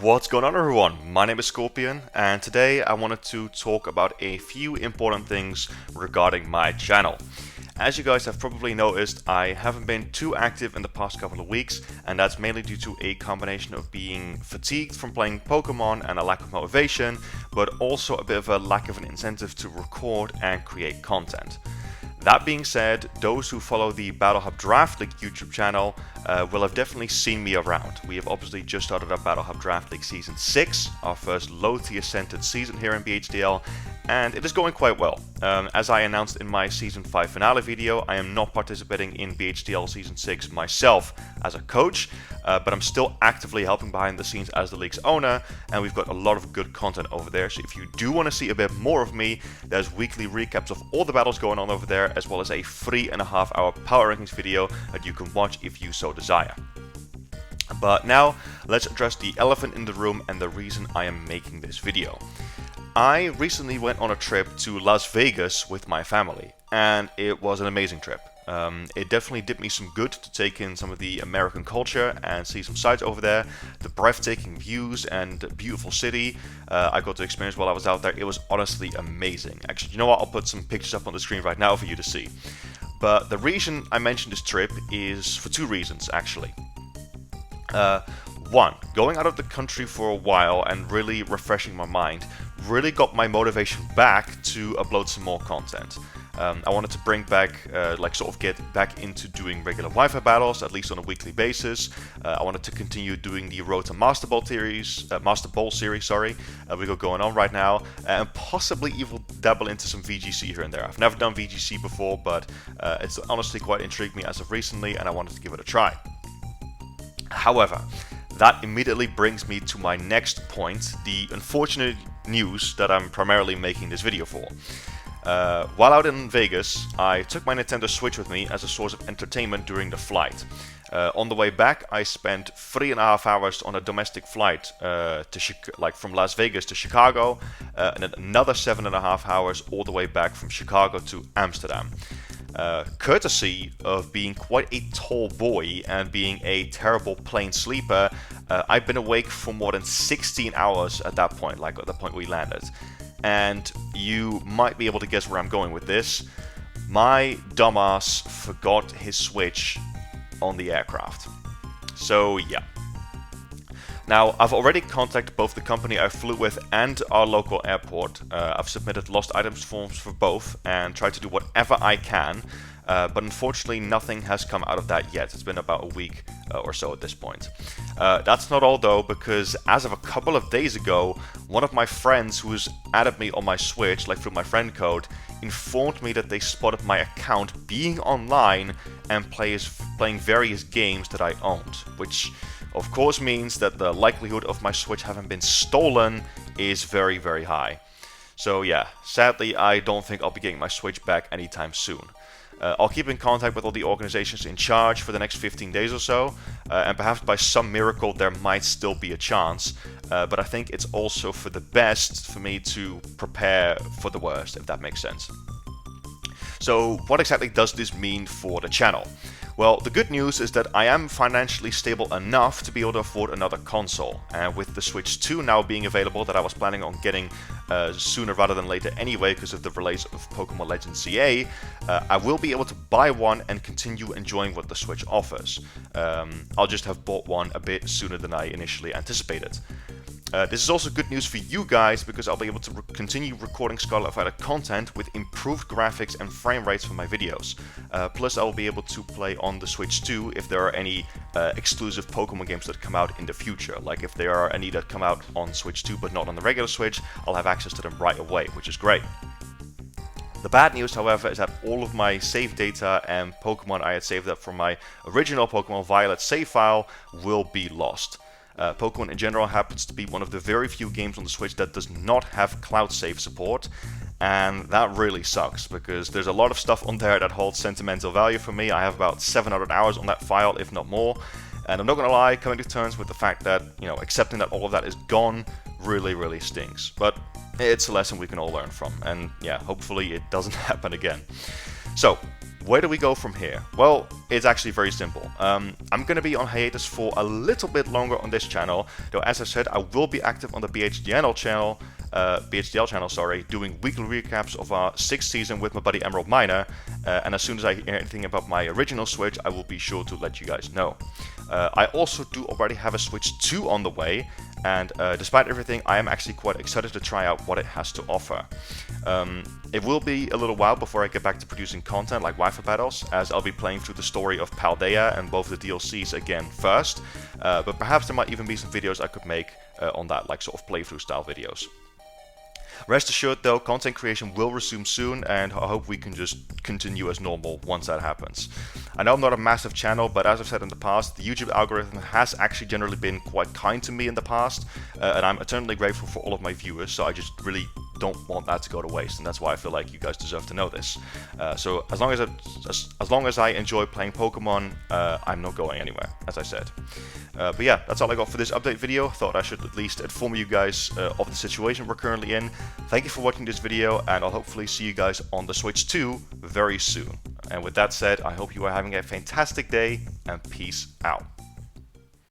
What's going on, everyone? My name is Scorpion, and today I wanted to talk about a few important things regarding my channel. As you guys have probably noticed, I haven't been too active in the past couple of weeks, and that's mainly due to a combination of being fatigued from playing Pokemon and a lack of motivation, but also a bit of a lack of an incentive to record and create content. That being said, those who follow the Battle Hub Draft League YouTube channel will have definitely seen me around. We have obviously just started our Battle Hub Draft League Season 6, our first low-tier centered season here in BHDL, and it is going quite well. As I announced in my Season 5 finale video, I am not participating in BHDL Season 6 myself as a coach, but I'm still actively helping behind the scenes as the league's owner, and we've got a lot of good content over there. So if you do want to see a bit more of me, there's weekly recaps of all the battles going on over there, as well as a 3.5-hour power rankings video that you can watch if you so desire. But now let's address the elephant in the room and the reason I am making this video. I recently went on a trip to Las Vegas with my family, and it was an amazing trip. It definitely did me some good to take in some of the American culture and see some sights over there, the breathtaking views and the beautiful city I got to experience while I was out there. It was honestly amazing. Actually, you know what? I'll put some pictures up on the screen right now for you to see. But the reason I mentioned this trip is for two reasons, actually. One, going out of the country for a while and really refreshing my mind really got my motivation back to upload some more content. I wanted to bring back, get back into doing regular Wi-Fi battles, at least on a weekly basis. I wanted to continue doing the Road to Master Ball series, we got going on right now, and possibly even dabble into some VGC here and there. I've never done VGC before, but it's honestly quite intrigued me as of recently, and I wanted to give it a try. However, that immediately brings me to my next point, the unfortunate news that I'm primarily making this video for. While out in Vegas, I took my Nintendo Switch with me as a source of entertainment during the flight. On the way back, I spent 3.5 hours on a domestic flight from Las Vegas to Chicago, and then another 7.5 hours all the way back from Chicago to Amsterdam. Courtesy of being quite a tall boy and being a terrible plane sleeper, I've been awake for more than 16 hours at that point, like at the point we landed. And you might be able to guess where I'm going with this. My dumbass forgot his Switch on the aircraft. So yeah. Now, I've already contacted both the company I flew with and our local airport. I've submitted lost items forms for both and tried to do whatever I can, but unfortunately nothing has come out of that yet. It's been about a week or so at this point. That's not all though, because as of a couple of days ago, one of my friends who's added me on my Switch, through my friend code, informed me that they spotted my account being online and playing various games that I owned, which of course means that the likelihood of my Switch having been stolen is very, very high. So yeah, sadly I don't think I'll be getting my Switch back anytime soon. I'll keep in contact with all the organizations in charge for the next 15 days or so, and perhaps by some miracle there might still be a chance, but I think it's also for the best for me to prepare for the worst, if that makes sense. So what exactly does this mean for the channel? Well, the good news is that I am financially stable enough to be able to afford another console, and with the Switch 2 now being available that I was planning on getting sooner rather than later anyway because of the release of Pokemon Legends CA, I will be able to buy one and continue enjoying what the Switch offers. I'll just have bought one a bit sooner than I initially anticipated. This is also good news for you guys because I'll be able to continue recording Scarlet Violet content with improved graphics and frame rates for my videos. Plus I will be able to play on the Switch too if there are any exclusive Pokemon games that come out in the future. Like if there are any that come out on Switch 2 but not on the regular Switch, I'll have access to them right away, which is great. The bad news, however, is that all of my save data and Pokemon I had saved up from my original Pokemon Violet save file will be lost. Pokemon in general happens to be one of the very few games on the Switch that does not have cloud save support, and that really sucks because there's a lot of stuff on there that holds sentimental value for me. I have about 700 hours on that file, if not more, and I'm not gonna lie, coming to terms with the fact that, accepting that all of that is gone really, really stinks. But it's a lesson we can all learn from, and yeah, hopefully it doesn't happen again. So, Where do we go from here? Well, it's actually very simple. I'm going to be on hiatus for a little bit longer on this channel, though as I said, I will be active on the BHDL channel, doing weekly recaps of our 6th season with my buddy Emerald Miner, and as soon as I hear anything about my original Switch, I will be sure to let you guys know. I also do already have a Switch 2 on the way, and despite everything, I am actually quite excited to try out what it has to offer. It will be a little while before I get back to producing content like Wi-Fi battles, as I'll be playing through the story of Paldea and both the DLCs again first, but perhaps there might even be some videos I could make on that, like sort of playthrough style videos. Rest assured though, content creation will resume soon, and I hope we can just continue as normal once that happens. I know I'm not a massive channel, but as I've said in the past, the YouTube algorithm has actually generally been quite kind to me in the past, and I'm eternally grateful for all of my viewers, so I just really don't want that to go to waste, and that's why I feel like you guys deserve to know this. So as long as I enjoy playing Pokemon, I'm not going anywhere, as I said. But yeah, that's all I got for this update video. Thought I should at least inform you guys of the situation we're currently in. Thank you for watching this video, and I'll hopefully see you guys on the Switch 2 very soon. And with that said, I hope you are having a fantastic day, and peace out.